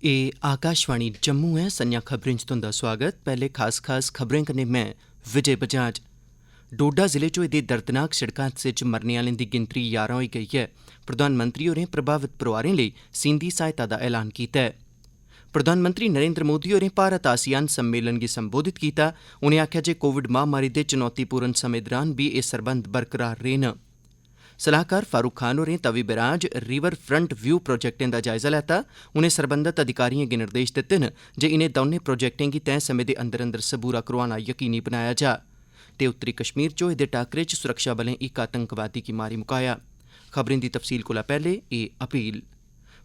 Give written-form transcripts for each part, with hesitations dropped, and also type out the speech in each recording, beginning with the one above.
ए आकाशवाणी जम्मू है। संञा खबरें च तुंदा स्वागत। पहले खास खबरें कन्नै मैं विजय बजाज। डोडा जिले च होए दे दर्दनाक सड़क हादसे च मरने आह्लें दी गिनतरी 11 होई गेई है। प्रधानमंत्री होरें प्रभावित परोआरें लेई सींधी सहायता दा ऐलान कीता है। प्रधानमंत्री नरेंद्र मोदी होरें भारत आसियान सम्मेलन गी संबोधित कीता। उनें आखेआ जे कोविड महामारी दे चुनौतीपूर्ण समें दरान बी एह् सरबंध बरकरार रेह् न। सलाहकार फारूक खान होरें Tawi barrage river front view प्रोजेक्टें दा जायजा लैता। उनें सरबंधत अधिकारिएं गी निर्देश दित्ते न जे इनें दौनें प्रोजेक्टें गी तैय समें दे अंदर अंदर सबूरा करोआना यकीनी बनाया जा। ते उत्तरी कश्मीर च होए दे टाकरे च सुरक्षाबलें इक आतंकवादी गी मारी मुकाया। खबरें दी तफसील कोला पैह्ले एह् अपील।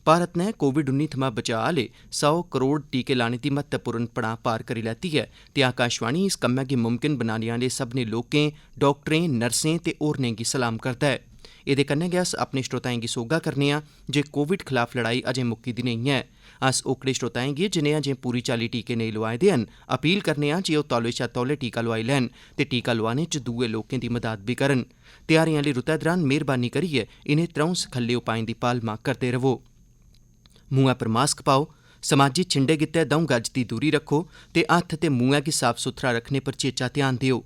भारत नै कोविड-19 थमां बचाऽ आह्ले 100 करोड़ टीके लाने दी महत्वपूर्ण पड़ां पार करी लैती ऐ ते आकाशवाणी इस कम्मै गी मुमकिन बनाने आह्ले सभनें लोकें, डाक्टरें, नर्सें ते होरनें गी सलाम करदा ऐ। एह्दे कन्नै गै अस अपने श्रोताएं गी सोह्गा करने आं जे कोविड खलाफ लड़ाई अजें मुक्की दी नेईं ऐ। अस ओकड़े श्रोताएं गी जिनें अजें पूरी चाल्ली टीके नेईं लोआए दे न अपील करने आं जे ओह् तौले शा तौले टीका लोआई लैन ते टीका लोआने च दुए लोकें दी मदाद बी करन। त्योहारें आह्ली रुतै दरान मेह्रबानी करियै इनें त्र'ऊं सखल्ले उपाएं दी पालमा करदे रवो। मुंहै पर मास्क पाओ, समाजी छिंडे गित्तै 2 गज दी दूरी रक्खो ते हत्थ ते मुंहै गी साफ सुथरा रक्खने पर चेचा ध्यान देओ।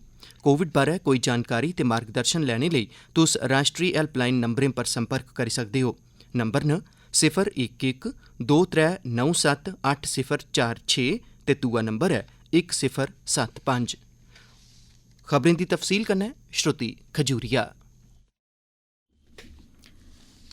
कोविड बारै कोई जानकारी ते मार्गदर्शन लैने लेई तुस राष्ट्री हैल्पलाइन नंबरें पर संपर्क करी सकदे हो। नंबर न 011 2397 8046 ते दूआ नंबर है 1075। खबरें दी तफसील कन्नै श्रुति खजूरिया।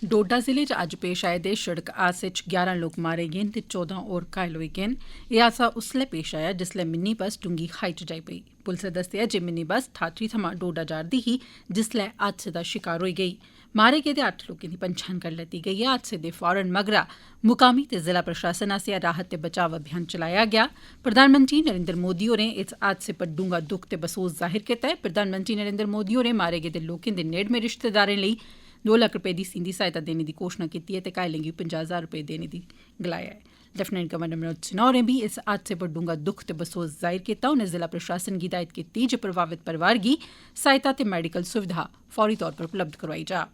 डोडा जिले च अज्ज पेश आए दे सड़क हादसे च 11 लोक मारे गे ते 14 होर घायल होई गे। एह् हादसा उसलै पेश आया जिसलै मिनी बस डूंगी खाई च जाई पेई। पुलसै दस्सेआ जे मिनी बस ठाठरी थमां डोडा जा'रदी ही जिसलै हादसे दा शिकार होई गेई। मारे गेदे 8 लोकें दी पंछान करी लैती गेई ऐ। हादसे दे फौरन मगरा मुकामी ते जिला प्रशासन आसेआ राहत ते बचाव अभियान चलाया गेआ। प्रधानमंत्री नरेंद्र मोदी होरें इस हादसे पर डूंगा दुख ते बसोस जाहिर कीता ऐ। प्रधानमंत्री नरेंद्र मोदी होरें मारे गेदे लोकें दे नेड़मे रिश्तेदारें लेई 2 लक्ख रपेऽ दी सींधी सहायता देने दी घोषणा कीती ऐ ते घायलें गी 50,000 रपेऽ देने दी गलाया ऐ। लेफ्टिनेंट गवर्नर मनोज सिन्हा होरें बी इस हादसे पर डूंगा दुख ते बसोस जाहिर कीता। उनें जिला प्रशासन गी हिदायत कीती जे प्रभावित परिवार गी सहायता ते मैडिकल सुविधा फौरी तौर पर उपलब्ध करोआई जा।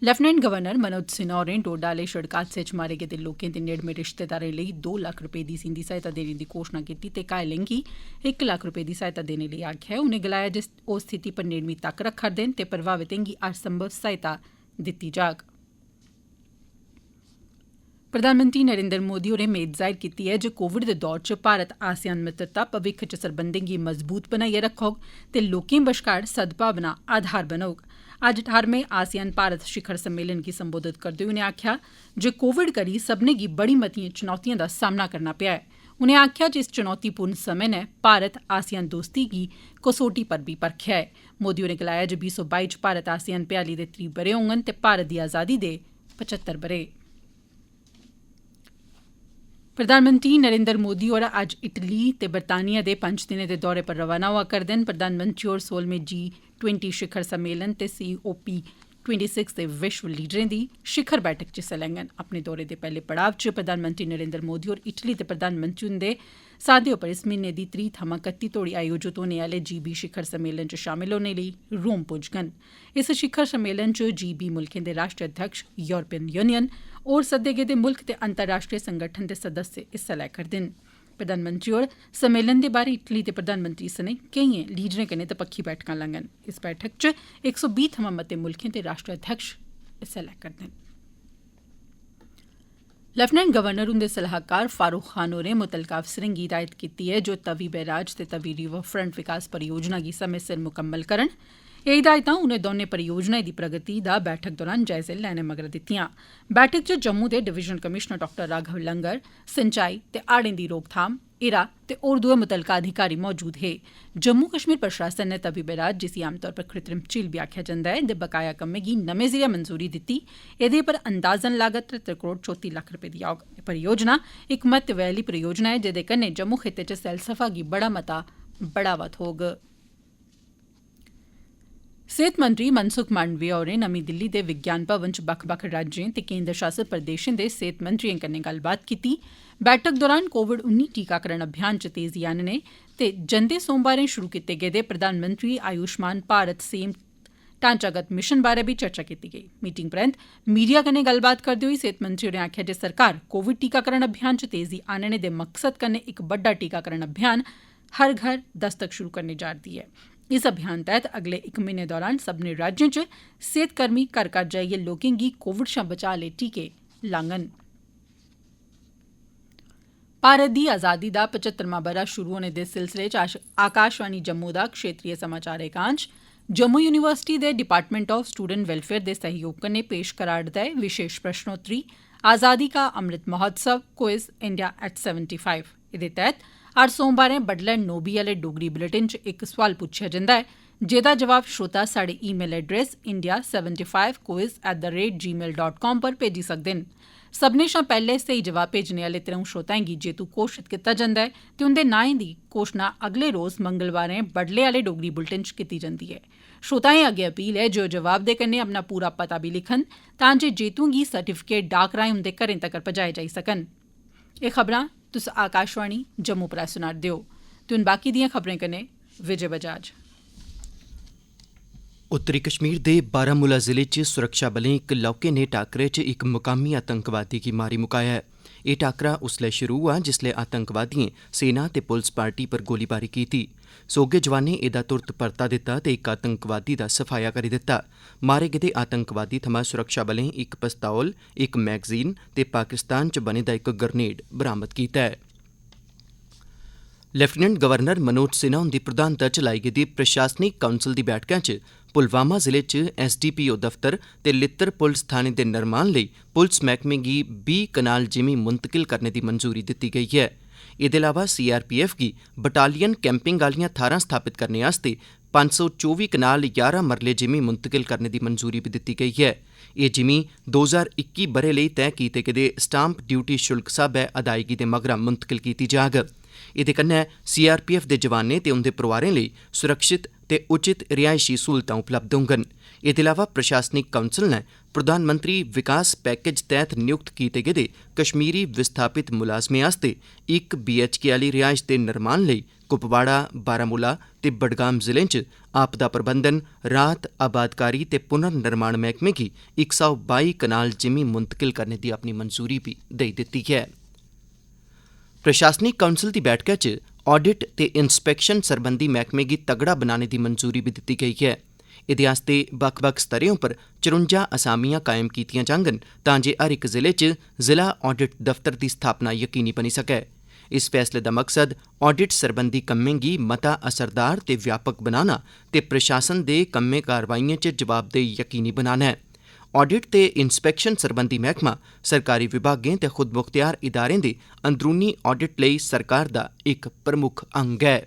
लेफ्टिनेंट गवर्नर मनोज सिन्हा होरें डोडा आह्ले सड़क हादसे च मारे गेदे लोकें दे नेड़मे रिश्तेदारें लेई 2 लक्ख रपेऽ दी सींधी सहायता देने दी घोषणा कीती ते घायलें गी 1 लक्ख रपेऽ दी सहायता देने लेई आखेआ ऐ। उनें गलाया जे ओह् स्थिति पर नेड़मी तक्क रक्खा'रदे न ते प्रभावितें गी हर संभव सहायता दित्ती जाग। प्रधानमंत्री नरेंद्र मोदी होरें मेद जाहिर कीती ऐ जे कोविड दे दौर च भारत आसियान मित्रता भविक्ख च सरबंधें गी मजबूत बनाइयै रक्खोग ते लोकें बश्कार सद्भावना आधार बनोग। अज्ज 18वें आसियान भारत शिखर सम्मेलन गी संबोधित करदे होई उनें आखेआ जे कोविड करी सब्भनें गी बड़ी मतिएं चुनौतिएं दा सामना करना पेआ ऐ। उनें आखेआ जे इस चुनौतीपूर्ण समें नै भारत आसियान दोस्ती गी कसोटी पर बी परखेआ ऐ। मोदी होरें गलाया जे 2022 च भारत आसियान भ्याली दे 30 ब'रे होङन ते भारत दी आजादी दे 75 ब'रे। प्रधानमंत्री नरेंद्र मोदी होर अज्ज इटली ते बरतानिया दे 5 दिनें दे दौरे पर रवाना होआ करदे न। प्रधानमंत्री होर 16वें G20 शिखर सम्मेलन ते COP26 दे विश्व लीडरें दी शिखर बैठक च हिस्सा लैङन। अपने दौरे दे पैह्ले पड़ाव च प्रधानमंत्री नरेंद्र मोदी होर इटली दे प्रधानमंत्री हुंदे साद्दे उप्पर इस म्हीने दी 3 थमां 31 तोड़ी आयोजित होने आह्ले G20 शिखर सम्मेलन च शामल होने लेई रोम पुज्जङन। इस शिखर सम्मेलन च G20 मुल्खें दे राष्ट्रध्यक्ष, यूरोपियन यूनियन, होर सद्दे गेदे मुल्ख ते अंतर्राष्ट्रीय संगठन दे सदस्य हिस्सा लै करदे न। प्रधानमंत्री होर सम्मेलन दे बाह्र इटली दे प्रधानमंत्री सने केइएं लीडरें कन्नै दपक्खी बैठकां लाङन। इस बैठक च 120 थमां मते मुल्खें दे राष्ट्रध्यक्ष हिस्सा लै करदे न। लेफ्टिनेंट गवर्नर हुंदे सलाहकार फारूक खान होरें मुतलका अफसरें गी हिदायत कीती ऐ जे तवी बैराज ते तवी रिवर फ्रंट विकास परियोजना गी समें सिर मुकम्मल करन। एह् हिदायतां उनें दौनें परियोजनाएं दी प्रगति दा बैठक दौरान जायजा लैने मगरा दित्तियां। बैठक च जम्मू दे डिवीजनल कमिशनर डॉ राघव लंगर, सिंचाई ते हाड़ें दी रोकथाम, इरा ते होर दुए मुतलका अधिकारी मौजूद हे। जम्मू कश्मीर प्रशासन नै तवी बैराज, जिसी आमतौर पर कृत्रिम झील बी आखेआ जंदा ऐ, दे बकाया कम्में गी नमें सिरेआ मंजूरी दित्ती। एह्दे पर अंदाजन लागत 73 करोड़ 34 लक्ख रपेऽ दी औग। एह् परियोजना इक महत्वै आह्ली परियोजना ऐ जेह्दे कन्नै जम्मू खित्ते च सैलसफा गी बड़ा मता बढ़ावा थ्होग। सेहत मंत्री मनसुख मांडविया होरें नमीं दिल्ली दे विज्ञान भवन च बक्ख बक्ख राज्यें ते केन्द्र शासित प्रदेशें दे सेहत मंत्रिएं कन्नै गल्लबात कीती। बैठक दौरान कोविड-19 टीकाकरण अभियान च तेजी आनने ते जंदे सोमवारें शुरू कीते गेदे प्रधानमंत्री आयुष्मान भारत सेहत ढांचागत मिशन बारै बी चर्चा कीती गेई। मीटिंग परैंत मीडिया कन्नै गल्लबात करदे होई सेहत मंत्री होरें आखेआ जे सरकार कोविड टीकाकरण अभियान च तेजी आनने दे मकसद कन्नै इक बड्डा टीकाकरण अभियान हर घर दस्तक शुरू करने जा'रदी ऐ। इस अभियान तैह्त अगले इक म्हीने दौरान सब्भनें राज्यें च सेहतकर्मी घर घर जाइयै लोकें गी कोविड शा बचाऽ आह्ले टीके लाङन। भारत दी आजादी दा 75मां ब'रा शुरू होने दे सिलसिले च आकाशवाणी जम्मू दा क्षेत्रीय समाचार एकांश जम्मू यूनिवर्सिटी दे डिपार्टमेंट ऑफ स्टूडेंट वेलफेयर दे सहयोग कन्नै पेश करा'रदा ऐ विशेष प्रश्नोत्तरी आजादी का Amrit Mahotsav quiz India at 75। एह्दे तैह्त हर सोमवारें बड्डलै 9 बजे आह्ले डोगरी बुलेटिन च इक सोआल पुच्छेआ जंदा ऐ जेह्दा जवाब श्रोता साढ़े ईमेल एड्रेस india75quiz@gmail.com पर भेजी सकदे न। सब्भनें शा पैह्ले स्हेई जवाब भेजने आह्ले त्र'ऊं श्रोताएं गी जेतू घोषित कीता जंदा ऐ ते उंदे नाएं दी घोषणा अगले रोज मंगलवारें बड्डलै आह्ले डोगरी बुलेटिन च कीती जंदी ऐ। श्रोताएं अग्गें अपील ऐ जे ओह् जवाब दे कन्नै अपना पूरा पता बी लिखन तां जे जेतुएं गी सर्टिफिकेट डाक राएं उंदे घरें तगर पजाए जाई सकन। एह् खबरां तुस आकाशवाणी जम्मू परा सुना'रदे ओ ते हून बाकी दियां खबरें कन्नै विजय बजाज। उत्तरी कश्मीर दे बारामूला जिले च सुरक्षा बलें इक लौह्के नेह् टाकरे च इक मुकामी आतंकवादी गी मारी मुकाया ऐ। एह् टाकरा उसलै शुरू होआ जिसलै आतंकवादिएं सेना ते पुलस पार्टी पर गोलीबारी कीती। सोह्गे जवानें एह्दा तुरत परता दित्ता ते इक आतंकवादी दा सफाया करी दित्ता। मारे गेदे आतंकवादी थमां सुरक्षा बलें इक पिस्तौल, इक मैगजीन ते पाकिस्तान च बने दा इक ग्रनेड बरामद कीता ऐ। लेफ्टिनेंट गवर्नर मनोज सिन्हा हुंदी प्रधानता च लाई गेदी प्रशासनिक काउंसल दी बैठका च पुलवामा जिले च SDPO दफ्तर ते लित्तर पुलस थाने दे निर्माण लेई पुलस मैह्कमे गी 20 कनाल जिमीं मुंतकिल करने दी मंजूरी दित्ती गेई है। एह्दे अलावा CRPF गी बटालियन कैंपिंग आह्लियां थाह्रां स्थापित करने आस्तै 524 कनाल 11 मरले जिमीं मुंतकिल करने दी मंजूरी बी दित्ती गेई है। एह् जिमीं 2021 ब'रे लेई तैऽ कीते गेदे स्टाम्प ड्यूटी शुल्क स्हाबै अदायगी दे मगरा मुंतकिल कीती जाग। एह्दे कन्नै CRPF दे जवानें ते उंदे परोआरें लेई सुरक्षित ते उचित रिहायशी सहूलतां उपलब्ध होङन। एह्दे अलावा प्रशासनिक काउंसल नै प्रधानमंत्री विकास पैकेज तैह्त नियुक्त कीते गेदे कश्मीरी विस्थापित मुलाजमें आस्तै इक BHK आह्ली रिहायश दे निर्माण लेई कुपवाड़ा, बारामूला ते बडगाम जिलें च आपदा प्रबंधन, राहत, आबादकारी ते पुनर्निर्माण मैह्कमे गी 122 कनाल जिमीं मुंतकिल करने दी अपनी मंजूरी बी देई दित्ती है। प्रशासनिक काउंसल दी बैठका च ऑडिट ते इंस्पैक्शन सरबंधी मैह्कमे गी तगड़ा बनाने दी मंजूरी बी दित्ती गेई है। एह्दे आस्तै बक्ख-बक्ख स्तरें उप्पर 54 असामियां कायम कीतियां जाङन तां जे हर इक जिले च जिला ऑडिट दफ्तर दी स्थापना यकीनी बनी सकै। इस फैसले दा मकसद ऑडिट सरबंधी कम्में गी मता असरदार ते व्यापक बनाना ते प्रशासन दे कम्में कारवाइयें च जवाबदेही यकीनी बनाना ऐ। ऑडिट ते इंस्पैक्शन सरबंधी मैह्कमा सरकारी विभागें ते खुद मुख्तियार इदारें दे अंदरूनी ऑडिट लेई सरकार दा इक प्रमुख अंग है।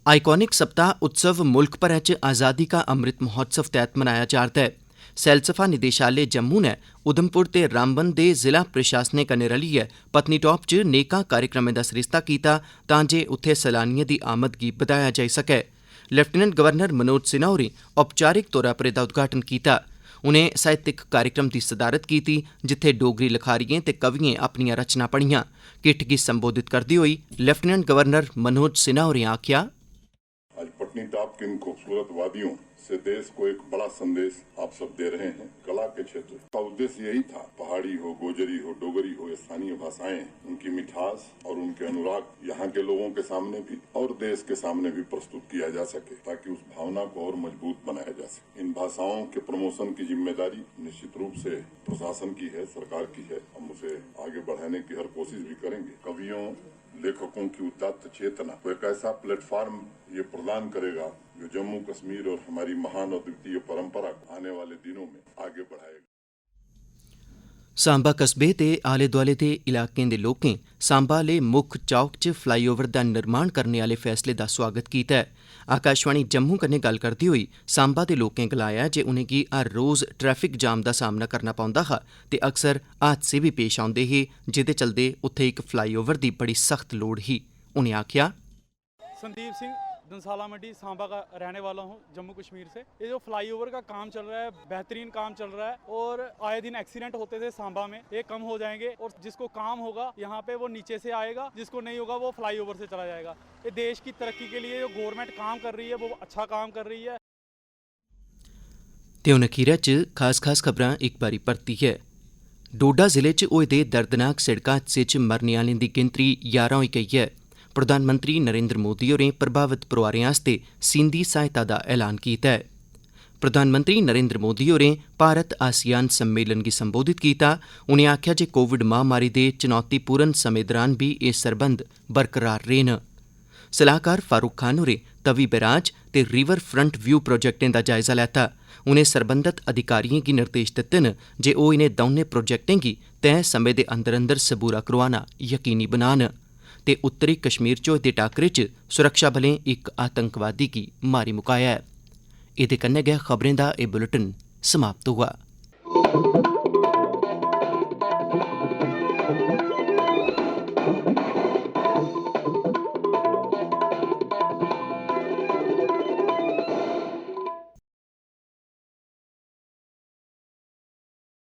आइकॉनिक सप्ताह उत्सव मुल्ख भरै च आजादी का अमृत महोत्सव तैह्त मनाया जा'रदा ऐ। सैलसफा निदेशालय जम्मू नै उधमपुर ते रामबन दे जिला प्रशासनें कन्नै रलियै पत्नीटॉप च नेकां कार्यक्रमें दा सरिस्ता कीता तां जे उत्थै सैलानिएं दी आमद गी बधाया जाई सकै। लेफ्टिनेंट गवर्नर मनोज सिन्हा होरें औपचारिक तौरा पर एह्दा उद्घाटन कीता। उनें साहित्यिक कार्यक्रम दी सदारत कीती जित्थै डोगरी लखारियें ते कवियें अपनियां रचनां पढ़ियां। किट्ठ गी संबोधित करदे होई लेफ्टिनेंट गवर्नर मनोज सिन्हा होरें आखेआ, आज पत्नीटॉप की इन खूबसूरत वादियों से देश को एक बड़ा संदेश आप सब दे रहे हैं। कला के क्षेत्र का उद्देश्य यही था, पहाड़ी हो, गोजरी हो, डोगरी हो, स्थानीय भाषाएं, उनकी मिठास और उनके अनुराग यहाँ के लोगों के सामने भी और देश के सामने भी प्रस्तुत किया जा सके ताकि उस भावना को और मजबूत बनाया जा सके। इन भाषाओं के प्रमोशन की जिम्मेदारी निश्चित रूप से प्रशासन की है, सरकार की है। हम उसे आगे बढ़ाने की हर कोशिश भी करेंगे। कवियों, लेखकों की उदात्त चेतना को एक ऐसा प्लेटफॉर्म ये प्रदान करेगा जो जम्मू कश्मीर और हमारी महान और द्वितीय परंपरा को आने वाले दिनों में आगे बढ़ाएगा। सांबा कस्बे ते आले दुआले दे इलाकें दे लोकें सांबा आह्ले मुक्ख चौक च फ्लाईओवर दा निर्माण करने आह्ले फैसले दा सुआगत कीता है। आकाशवाणी जम्मू कन्नै गल्ल करदे होई सांबा दे लोकें गलाया जे उनेंगी हर रोज़ ट्रैफिक जाम दा सामना करना पौंदा हा ते अक्सर हादसे भी पेश औंदे हे जेह्दे चलदे उत्थे इक फ्लाईओवर दी बड़ी सख्त लोड़ ही। उनें आखेआ, संदीप सिंह धनसाला मंडी सांबा का रहने वाला हूँ, जम्मू कश्मीर से। ये जो फ्लाईओवर का काम चल रहा है, बेहतरीन काम चल रहा है और आए दिन एक्सीडेंट होते थे सांबा में, ये कम हो जाएंगे और जिसको काम होगा यहाँ पे वो नीचे से आएगा, जिसको नहीं होगा वो फ्लाईओवर से चला जाएगा। ये देश की तरक्की के लिए जो गवर्नमेंट काम कर रही है वो अच्छा काम कर रही है। ते हुन अखीरै च खास खबरां इक बारी परतियै। डोडा जिले च होए दे दर्दनाक सड़क हादसे च मरने आह्लें दी गिनतरी 11 होई गेई ऐ। प्रधानमंत्री नरेंद्र मोदी होरें प्रभावित परोआरें आस्तै सींधी सहायता दा ऐलान कीता ऐ। प्रधानमंत्री नरेंद्र मोदी होरें भारत आसियान सम्मेलन गी संबोधित कीता। उनें आखेआ जे कोविड महामारी दे चुनौतीपूर्ण समें दरान बी एह् सरबंध बरकरार रेह् न। सलाहकार फारूक खान होरें तवी बैराज ते रिवर फ्रंट व्यू प्रोजेक्टें दा जायजा लैता। उनें सरबंधत अधिकारिएं गी निर्देश दित्ते न जे ओह् इनें दौनें प्रोजेक्टें गी तैय समें दे अंदर अंदर सबूरा करोआना यकीनी बनान। ते उत्तरी कश्मीर च होए दे टाकरे च सुरक्षाबलें इक आतंकवादी गी मारी मुकाया ऐ। एह्दे कन्नै गै खबरें दा एह् बुलेटिन समाप्त होआ।